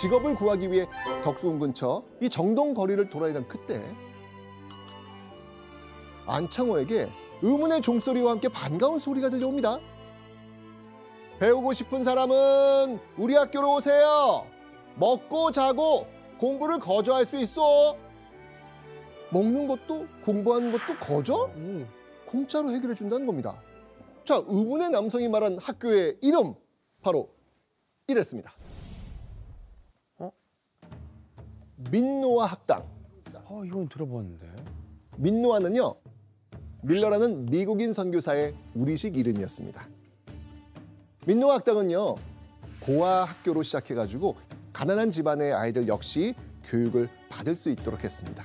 직업을 구하기 위해 덕수궁 근처 이 정동 거리를 돌아다니던 그때 안창호에게 의문의 종소리와 함께 반가운 소리가 들려옵니다. 배우고 싶은 사람은 우리 학교로 오세요. 먹고 자고 공부를 거저할 수 있어. 먹는 것도 공부하는 것도 거저? 공짜로 해결해 준다는 겁니다. 자, 의문의 남성이 말한 학교의 이름 바로 이랬습니다. 민노아 학당. 이건 들어봤는데. 민노아는요, 밀러라는 미국인 선교사의 우리식 이름이었습니다. 민노아 학당은요, 고아 학교로 시작해가지고 가난한 집안의 아이들 역시 교육을 받을 수 있도록 했습니다.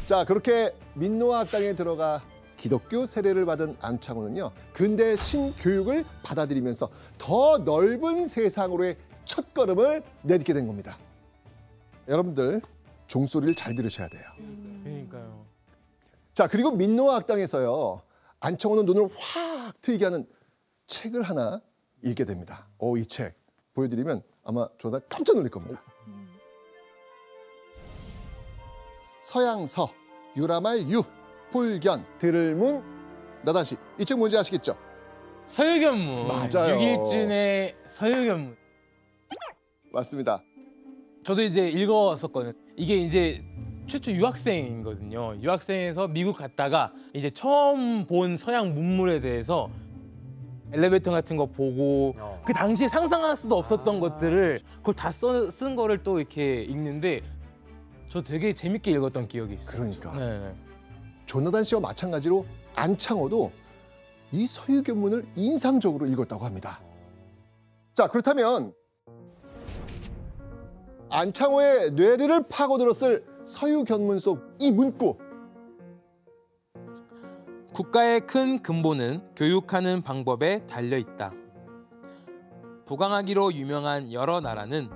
자, 그렇게 민노아 학당에 들어가 기독교 세례를 받은 안창호는요, 근대 신교육을 받아들이면서 더 넓은 세상으로의 첫걸음을 내딛게 된 겁니다. 여러분들 종소리를 잘 들으셔야 돼요. 그러니까요. 자, 그리고 민노아 학당에서요, 안창호는 눈을 확 트이게 하는 책을 하나 읽게 됩니다. 이 책 보여드리면 아마 저다 깜짝 놀랄 겁니다. 서양서, 유라말 유, 불견, 들을문, 나단시. 이 책 뭔지 아시겠죠? 서유견문. 맞아요. 육일준의 서유견문. 맞습니다. 저도 이제 읽었었거든요. 이게 이제 최초 유학생이거든요. 유학생에서 미국 갔다가 이제 처음 본 서양 문물에 대해서 엘리베이터 같은 거 보고 그 당시에 상상할 수도 없었던 것들을 그걸 다 쓴 거를 또 이렇게 읽는데 저 되게 재밌게 읽었던 기억이 있어요. 그러니까. 네네. 조나단 씨와 마찬가지로 안창호도 이 서유견문을 인상적으로 읽었다고 합니다. 자, 그렇다면 안창호의 뇌리를 파고들었을 서유견문 속 이 문구. 국가의 큰 근본은 교육하는 방법에 달려 있다. 부강하기로 유명한 여러 나라는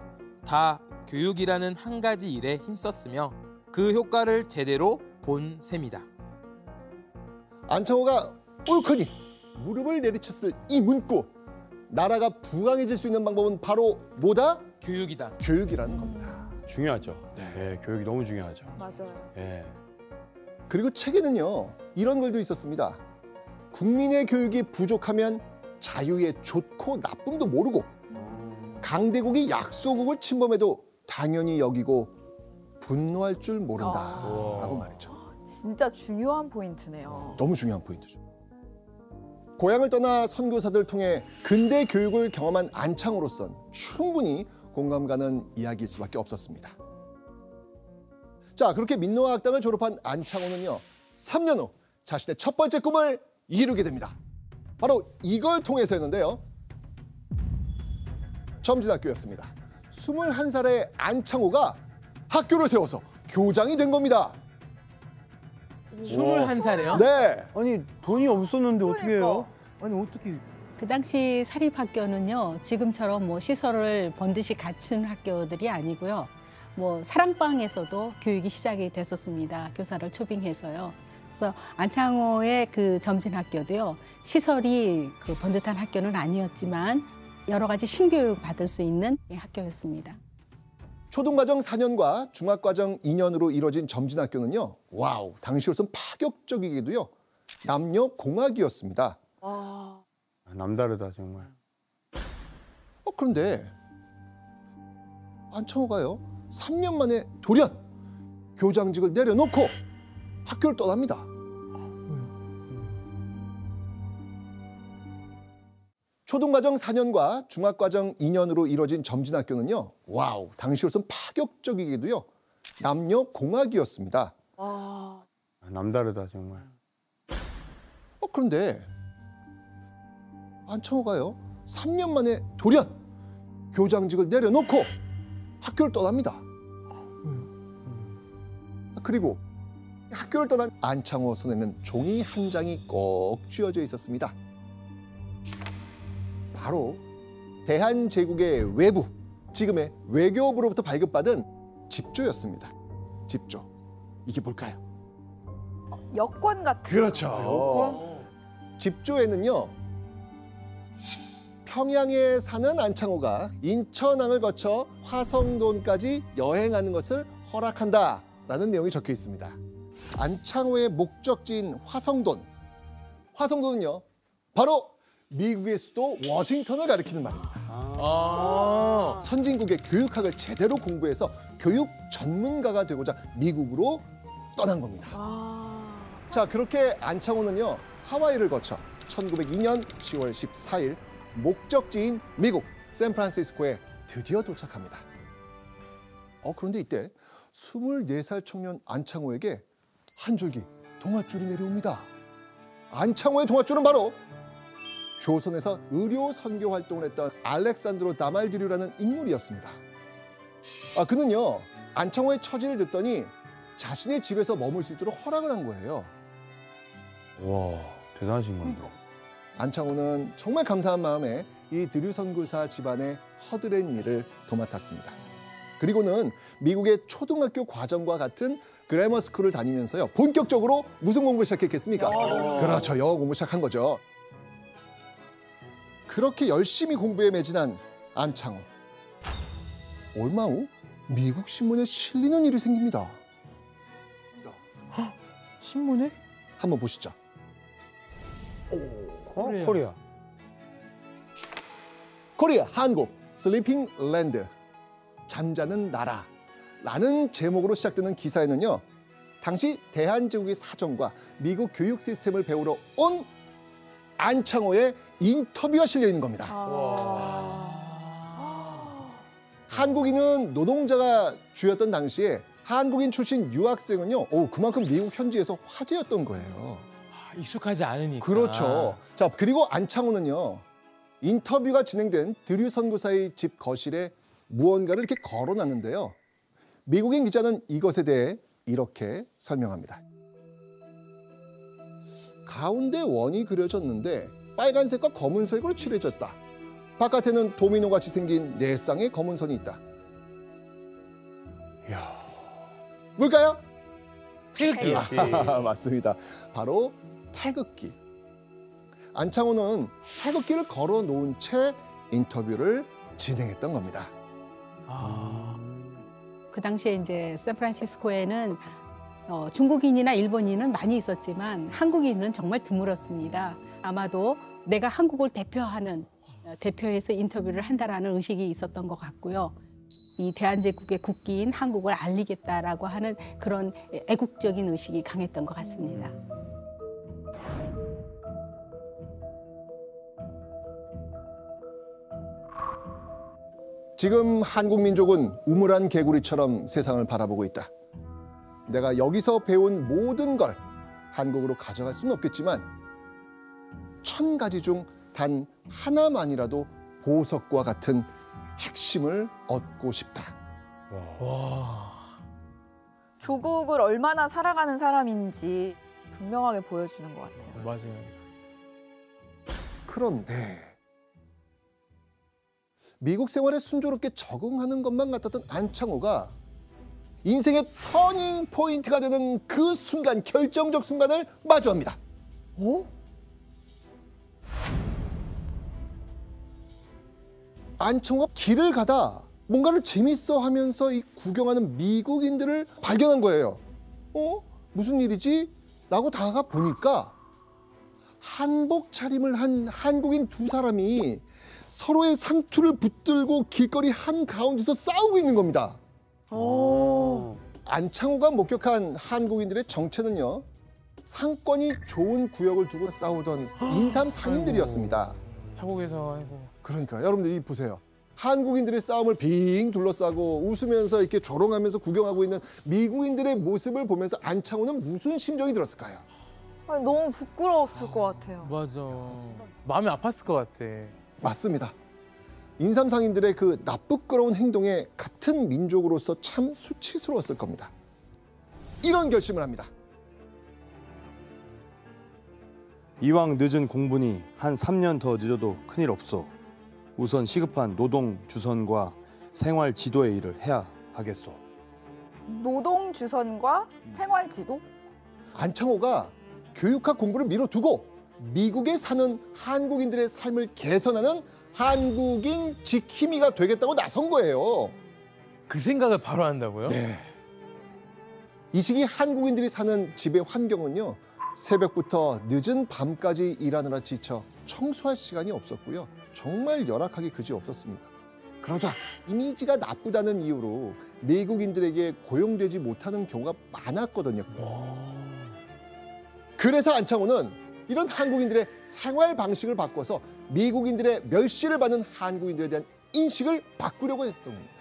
다 교육이라는 한 가지 일에 힘썼으며 그 효과를 제대로 본 셈이다. 안창호가 옳거니 무릎을 내리쳤을 이 문구. 나라가 부강해질 수 있는 방법은 바로 뭐다? 교육이다. 교육이라는 겁니다. 중요하죠. 네. 예, 교육이 너무 중요하죠. 맞아요. 예. 그리고 책에는요, 이런 글도 있었습니다. 국민의 교육이 부족하면 자유의 좋고 나쁨도 모르고 강대국이 약소국을 침범해도 당연히 여기고 분노할 줄 모른다라고 말이죠. 진짜 중요한 포인트네요. 너무 중요한 포인트죠. 고향을 떠나 선교사들 통해 근대 교육을 경험한 안창호로선 충분히 공감 가는 이야기일 수밖에 없었습니다. 자, 그렇게 민노아 학당을 졸업한 안창호는요, 3년 후 자신의 첫 번째 꿈을 이루게 됩니다. 바로 이걸 통해서였는데요. 점진학교였습니다. 21살의 안창호가 학교를 세워서 교장이 된 겁니다. 21살이요? 네. 아니 돈이 없었는데 어떻게 해요? 아니 어떻게? 그 당시 사립학교는요, 지금처럼 뭐 시설을 번듯이 갖춘 학교들이 아니고요. 뭐 사랑방에서도 교육이 시작이 됐었습니다. 교사를 초빙해서요. 그래서 안창호의 그 점진학교도요, 시설이 그 번듯한 학교는 아니었지만 여러 가지 신교육 받을 수 있는 학교였습니다. 초등과정 4년과 중학과정 2년으로 이뤄진 점진학교는요, 와우, 당시로선 파격적이게도요, 남녀 공학이었습니다. 남다르다 정말. 그런데 안창호가요, 3년 만에 돌연 교장직을 내려놓고 학교를 떠납니다. 초등과정 4년과 중학과정 2년으로 이뤄진 점진학교는요, 와우, 당시로선 파격적이게도요, 남녀 공학이었습니다. 남다르다 정말. 그런데 안창호가요, 3년 만에 돌연 교장직을 내려놓고 학교를 떠납니다. 그리고 학교를 떠난 안창호 손에는 종이 한 장이 꼭 쥐어져 있었습니다. 바로 대한제국의 외부, 지금의 외교부로부터 발급받은 집조였습니다. 집조. 이게 뭘까요? 여권 같은. 그렇죠. 집조에는요, 평양에 사는 안창호가 인천항을 거쳐 화성돈까지 여행하는 것을 허락한다라는 내용이 적혀 있습니다. 안창호의 목적지인 화성돈. 화성돈은요, 바로 미국의 수도 워싱턴을 가리키는 말입니다. 선진국의 교육학을 제대로 공부해서 교육 전문가가 되고자 미국으로 떠난 겁니다. 자, 그렇게 안창호는요, 하와이를 거쳐 1902년 10월 14일 목적지인 미국 샌프란시스코에 드디어 도착합니다. 그런데 이때 24살 청년 안창호에게 한 줄기 동아줄이 내려옵니다. 안창호의 동아줄은 바로 조선에서 의료 선교 활동을 했던 알렉산드로 다말드류라는 인물이었습니다. 그는요, 안창호의 처지를 듣더니 자신의 집에서 머물 수 있도록 허락을 한 거예요. 와, 대단하신 건데. 안창호는 정말 감사한 마음에 이 드류 선교사 집안의 허드렛 일을 도맡았습니다. 그리고는 미국의 초등학교 과정과 같은 그래머 스쿨을 다니면서요, 본격적으로 무슨 공부를 시작했겠습니까? 그렇죠, 영어 공부 시작한 거죠. 그렇게 열심히 공부에 매진한 안창호. 얼마 후 미국 신문에 실리는 일이 생깁니다. 신문에? 한번 보시죠. 코리아. 코리아, 한국, 슬리핑 랜드, 잠자는 나라라는 제목으로 시작되는 기사에는요, 당시 대한제국의 사정과 미국 교육 시스템을 배우러 온 안창호의 인터뷰가 실려 있는 겁니다. 한국인은 노동자가 주였던 당시에 한국인 출신 유학생은요, 그만큼 미국 현지에서 화제였던 거예요. 익숙하지 않으니까. 그렇죠. 자, 그리고 안창호는요, 인터뷰가 진행된 드류 선교사의 집 거실에 무언가를 이렇게 걸어놨는데요. 미국인 기자는 이것에 대해 이렇게 설명합니다. 가운데 원이 그려졌는데 빨간색과 검은색으로 칠해졌다. 바깥에는 도미노같이 생긴 4쌍의 검은 선이 있다. 이야. 뭘까요? 태극기. 맞습니다. 바로 태극기. 안창호는 태극기를 걸어놓은 채 인터뷰를 진행했던 겁니다. 그 당시에 이제 샌프란시스코에는 중국인이나 일본인은 많이 있었지만 한국인은 정말 드물었습니다. 아마도 내가 한국을 대표해서 인터뷰를 한다라는 의식이 있었던 것 같고요. 이 대한제국의 국기인 한국을 알리겠다라고 하는 그런 애국적인 의식이 강했던 것 같습니다. 지금 한국 민족은 우물안 개구리처럼 세상을 바라보고 있다. 내가 여기서 배운 모든 걸 한국으로 가져갈 수는 없겠지만 1000가지 중 단 하나만이라도 보석과 같은 핵심을 얻고 싶다. 조국을 얼마나 사랑하는 사람인지 분명하게 보여주는 것 같아요. 맞아요. 그런데 미국 생활에 순조롭게 적응하는 것만 같았던 안창호가 인생의 터닝 포인트가 되는 그 순간, 결정적 순간을 마주합니다. 안창호가 길을 가다 뭔가를 재밌어 하면서 이 구경하는 미국인들을 발견한 거예요. 무슨 일이지? 라고 다가가 보니까 한복 차림을 한 한국인 2사람이 서로의 상투를 붙들고 길거리 한가운데서 싸우고 있는 겁니다. 안창호가 목격한 한국인들의 정체는요, 상권이 좋은 구역을 두고 싸우던 인삼 상인들이었습니다. 타국에서 아이고. 그러니까 여러분들 이 보세요. 한국인들의 싸움을 빙 둘러싸고 웃으면서 이렇게 조롱하면서 구경하고 있는 미국인들의 모습을 보면서 안창호는 무슨 심정이 들었을까요? 너무 부끄러웠을 것 같아요. 맞아. 마음이 아팠을 것 같아. 맞습니다. 인삼 상인들의 그 나쁘끄러운 행동에 같은 민족으로서 참 수치스러웠을 겁니다. 이런 결심을 합니다. 이왕 늦은 공부니 한 3년 더 늦어도 큰일 없소. 우선 시급한 노동 주선과 생활 지도의 일을 해야 하겠소. 노동 주선과 생활 지도? 안창호가 교육학 공부를 미뤄두고 미국에 사는 한국인들의 삶을 개선하는 한국인 지킴이가 되겠다고 나선 거예요. 그 생각을 바로 한다고요? 네. 이 시기 한국인들이 사는 집의 환경은요. 새벽부터 늦은 밤까지 일하느라 지쳐 청소할 시간이 없었고요. 정말 열악하기 그지없었습니다. 그러자 이미지가 나쁘다는 이유로 미국인들에게 고용되지 못하는 경우가 많았거든요. 그래서 안창호는 이런 한국인들의 생활 방식을 바꿔서 미국인들의 멸시를 받는 한국인들에 대한 인식을 바꾸려고 했던 겁니다.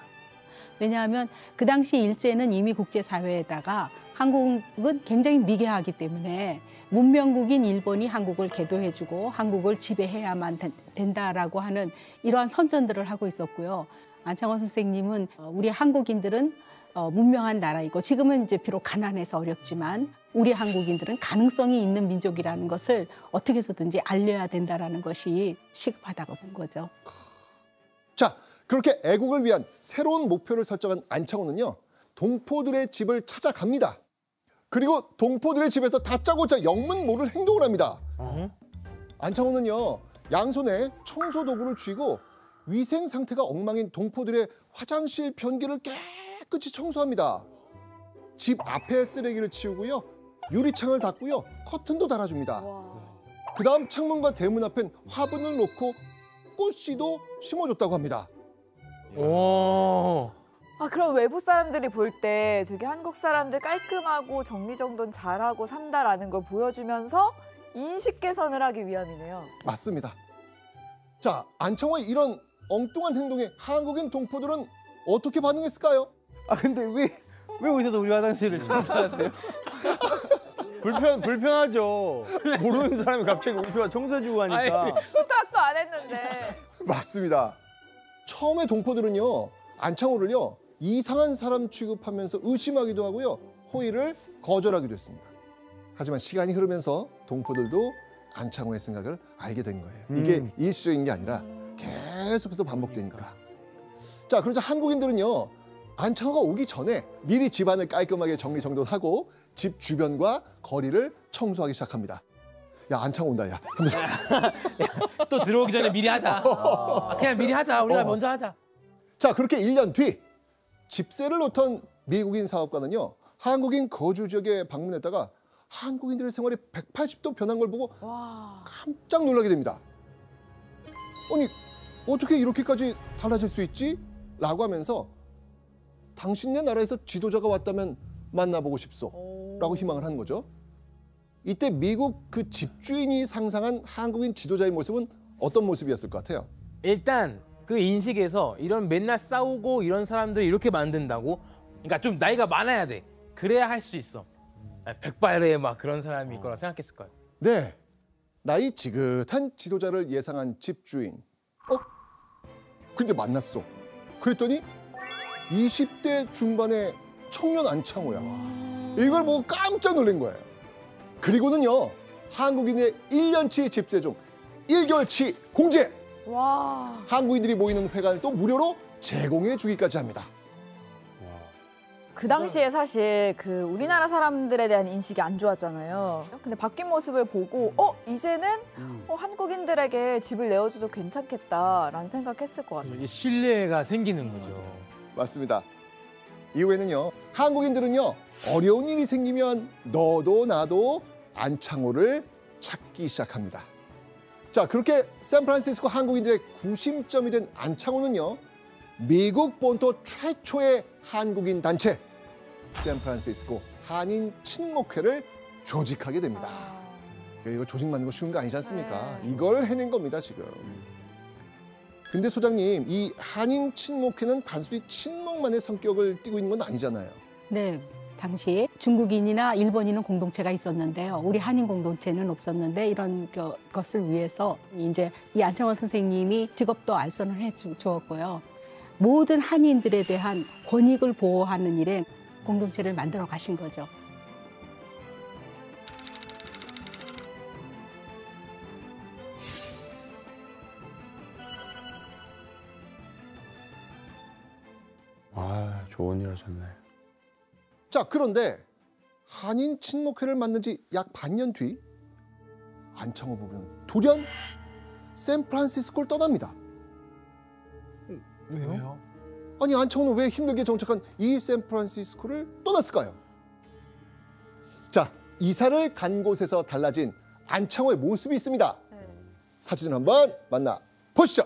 왜냐하면 그 당시 일제는 이미 국제사회에다가 한국은 굉장히 미개하기 때문에 문명국인 일본이 한국을 개도해주고 한국을 지배해야만 된다라고 하는 이러한 선전들을 하고 있었고요. 안창호 선생님은 우리 한국인들은 문명한 나라이고 지금은 이제 비록 가난해서 어렵지만 우리 한국인들은 가능성이 있는 민족이라는 것을 어떻게 해서든지 알려야 된다라는 것이 시급하다고 본 거죠. 자, 그렇게 애국을 위한 새로운 목표를 설정한 안창호는요. 동포들의 집을 찾아갑니다. 그리고 동포들의 집에서 다짜고짜 영문모를 행동을 합니다. 안창호는요. 양손에 청소 도구를 쥐고 위생 상태가 엉망인 동포들의 화장실 변기를 깨끗이 청소합니다. 집 앞에 쓰레기를 치우고요. 유리창을 닦고요. 커튼도 달아줍니다. 그다음 창문과 대문 앞엔 화분을 놓고 꽃씨도 심어줬다고 합니다. 오. 아, 그럼 외부 사람들이 볼 때 되게 한국 사람들 깔끔하고 정리정돈 잘하고 산다라는 걸 보여주면서 인식 개선을 하기 위함이네요. 맞습니다. 자, 안창호의 이런 엉뚱한 행동에 한국인 동포들은 어떻게 반응했을까요? 아 근데 왜 오셔서 우리 화장실을 청소하세요? 불편하죠. 모르는 사람이 갑자기 오셔서 청소해주고 하니까. 부탁도 안 했는데. 맞습니다. 처음에 동포들은요. 안창호를요. 이상한 사람 취급하면서 의심하기도 하고요. 호의를 거절하기도 했습니다. 하지만 시간이 흐르면서 동포들도 안창호의 생각을 알게 된 거예요. 이게 일시적인 게 아니라 계속해서 반복되니까. 자, 그러자 한국인들은요. 안창호가 오기 전에 미리 집안을 깔끔하게 정리정돈하고 집 주변과 거리를 청소하기 시작합니다. 야, 안창호 온다, 야. 하면서. 또 들어오기 전에 미리 하자. 그냥 미리 하자. 우리가 먼저 하자. 자, 그렇게 1년 뒤 집세를 놓던 미국인 사업가는요. 한국인 거주 지역에 방문했다가 한국인들의 생활이 180도 변한 걸 보고 깜짝 놀라게 됩니다. 아니, 어떻게 이렇게까지 달라질 수 있지? 라고 하면서 당신네 나라에서 지도자가 왔다면 만나보고 싶소. 라고 희망을 하는 거죠. 이때 미국 그 집주인이 상상한 한국인 지도자의 모습은 어떤 모습이었을 것 같아요? 일단 그 인식에서 이런 맨날 싸우고 이런 사람들이 이렇게 만든다고? 그러니까 좀 나이가 많아야 돼. 그래야 할 수 있어. 백발에 막 그런 사람이 있거나 생각했을 거예요. 네. 나이 지긋한 지도자를 예상한 집주인. 근데 만났어. 그랬더니 20대 중반의 청년 안창호야. 이걸 보고 깜짝 놀란 거예요. 그리고는요. 한국인의 1년치 집세 중 1개월치 공제. 와. 한국인들이 모이는 회관을 또 무료로 제공해 주기까지 합니다. 그 당시에 사실 그 우리나라 사람들에 대한 인식이 안 좋았잖아요. 근데 바뀐 모습을 보고 이제는 한국인들에게 집을 내어줘도 괜찮겠다라는 생각했을 것 같아요. 이제 신뢰가 생기는 거죠. 맞습니다. 이후에는요. 한국인들은요. 어려운 일이 생기면 너도 나도 안창호를 찾기 시작합니다. 자, 그렇게 샌프란시스코 한국인들의 구심점이 된 안창호는요. 미국 본토 최초의 한국인 단체 샌프란시스코 한인 친목회를 조직하게 됩니다. 이거 조직 만드는 거 쉬운 거 아니지 않습니까? 이걸 해낸 겁니다, 지금. 근데 소장님, 이 한인 친목회는 단순히 친목만의 성격을 띠고 있는 건 아니잖아요. 네, 당시 중국인이나 일본인은 공동체가 있었는데요. 우리 한인 공동체는 없었는데 이런 것을 위해서 이제 이 안창호 선생님이 직업도 알선을 해 주었고요. 모든 한인들에 대한 권익을 보호하는 일에 공동체를 만들어 가신 거죠. 아, 좋은 일 하셨네. 자, 그런데 한인 친목회를 만든 지 약 반년 뒤 안창호 부부는 돌연 샌프란시스코를 떠납니다. 왜요? 아니 안창호는 왜 힘들게 정착한 이 샌프란시스코를 떠났을까요? 자, 이사를 간 곳에서 달라진 안창호의 모습이 있습니다. 사진을 한번 만나 보시죠.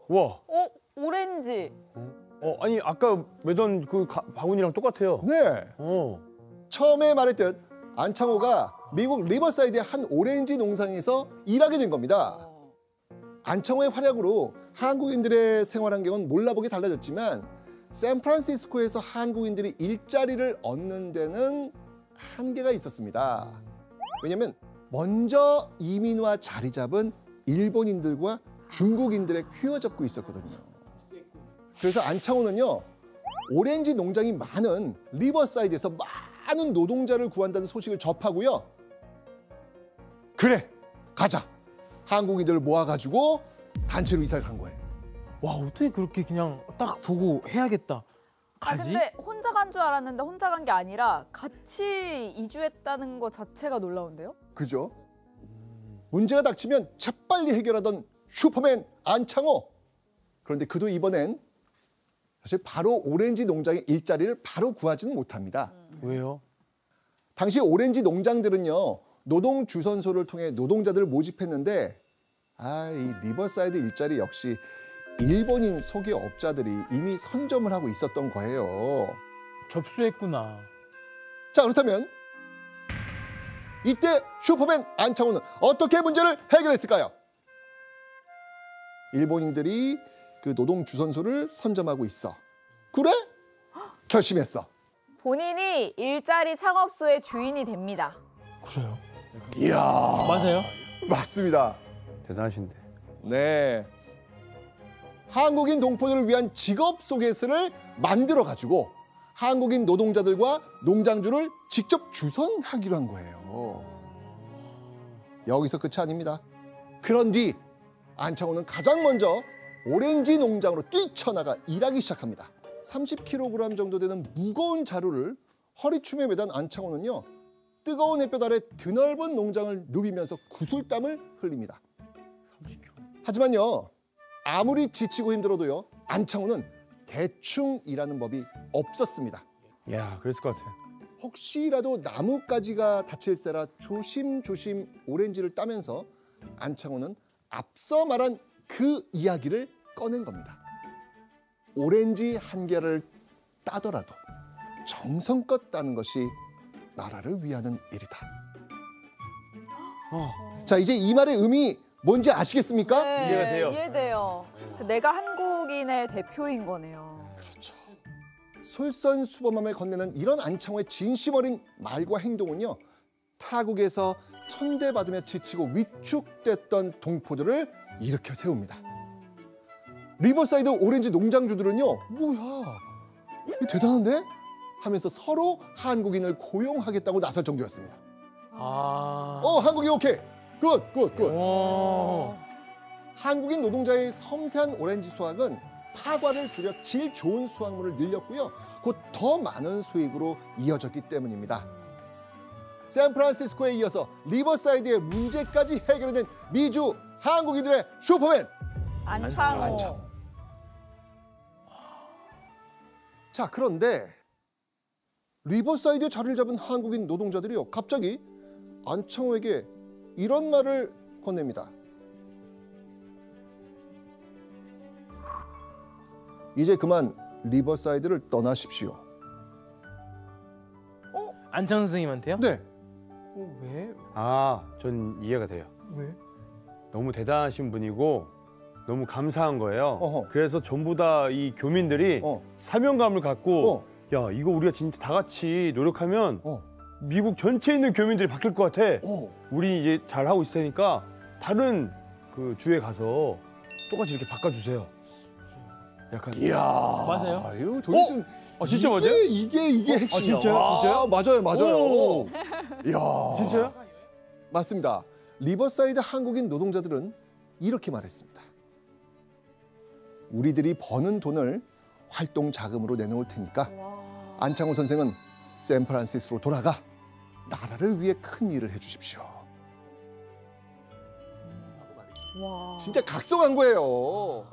와, 오렌지. 아니 아까 매던 그 바구니랑 똑같아요. 네. 어. 처음에 말했듯 안창호가 미국 리버사이드의 한 오렌지 농장에서 일하게 된 겁니다. 안창호의 활약으로 한국인들의 생활 환경은 몰라보게 달라졌지만 샌프란시스코에서 한국인들이 일자리를 얻는 데는 한계가 있었습니다. 왜냐하면 먼저 이민와 자리 잡은 일본인들과 중국인들에 휘어잡고 있었거든요. 그래서 안창호는요, 오렌지 농장이 많은 리버사이드에서 많은 노동자를 구한다는 소식을 접하고요. 그래, 가자. 한국인들을 모아가지고 단체로 이사를 간 거예요. 와, 어떻게 그렇게 그냥 딱 보고 해야겠다. 가지? 근데 혼자 간 줄 알았는데 혼자 간 게 아니라 같이 이주했다는 것 자체가 놀라운데요? 그죠? 문제가 닥치면 재빨리 해결하던 슈퍼맨 안창호. 그런데 그도 이번엔 사실 바로 오렌지 농장의 일자리를 바로 구하지는 못합니다. 왜요? 당시 오렌지 농장들은요, 노동 주선소를 통해 노동자들을 모집했는데 이 리버사이드 일자리 역시 일본인 소개업자들이 이미 선점을 하고 있었던 거예요. 접수했구나. 자, 그렇다면 이때 슈퍼맨 안창호는 어떻게 문제를 해결했을까요? 일본인들이 그 노동 주선소를 선점하고 있어. 그래? 결심했어. 본인이 일자리 창업소의 주인이 됩니다. 그래요? 이야, 맞아요? 맞습니다. 대단하신데. 네. 한국인 동포들을 위한 직업 소개서를 만들어 가지고 한국인 노동자들과 농장주를 직접 주선하기로 한 거예요. 여기서 끝이 아닙니다. 그런 뒤 안창호는 가장 먼저 오렌지 농장으로 뛰쳐나가 일하기 시작합니다. 30kg 정도 되는 무거운 자루를 허리춤에 매단 안창호는요, 뜨거운 햇볕 아래 드넓은 농장을 누비면서 구슬땀을 흘립니다. 하지만요, 아무리 지치고 힘들어도요, 안창호는 대충 일하는 법이 없었습니다. 야, 그랬을 것 같아. 혹시라도 나뭇가지가 다칠세라 조심조심 오렌지를 따면서 안창호는 앞서 말한 그 이야기를 꺼낸 겁니다. 오렌지 한 개를 따더라도 정성껏 따는 것이 나라를 위하는 일이다. 자, 이제 이 말의 의미 뭔지 아시겠습니까? 이해가 돼요. 이해돼요. 내가 한국인의 대표인 거네요. 그렇죠. 솔선수범함에 건네는 이런 안창호의 진심 어린 말과 행동은요, 타국에서 천대받으며 지치고 위축됐던 동포들을 일으켜 세웁니다. 리버사이드 오렌지 농장주들은요, 뭐야, 이거 대단한데? 하면서 서로 한국인을 고용하겠다고 나설 정도였습니다. 한국인 오케이. 굿. 오. 한국인 노동자의 섬세한 오렌지 수확은 파과를 줄여 질 좋은 수확물을 늘렸고요. 곧 더 많은 수익으로 이어졌기 때문입니다. 샌프란시스코에 이어서 리버사이드의 문제까지 해결해낸 미주 한국인들의 슈퍼맨 안창호. 자, 그런데 리버사이드에 자리를 잡은 한국인 노동자들이요, 갑자기 안창호에게 이런 말을 건넵니다. 이제 그만 리버사이드를 떠나십시오. 안창호 선생님한테요? 네. 왜? 전 이해가 돼요. 왜? 너무 대단하신 분이고 너무 감사한 거예요. 어허. 그래서 전부 다 이 교민들이 사명감을 갖고 야, 이거 우리가 진짜 다 같이 노력하면 미국 전체에 있는 교민들이 바뀔 것 같아. 우리 이제 잘 하고 있을 테니까 다른 그 주에 가서 똑같이 이렇게 바꿔주세요. 약간. 이야. 맞아요? 아유, 도대체 진짜 맞아요? 이게 핵심이야. 진짜요? 맞아요. 오. 이야. 진짜요? 맞습니다. 리버사이드 한국인 노동자들은 이렇게 말했습니다. 우리들이 버는 돈을 활동 자금으로 내놓을 테니까 안창호 선생은 샌프란시스코로 돌아가 나라를 위해 큰 일을 해주십시오. 와. 진짜 각성한 거예요.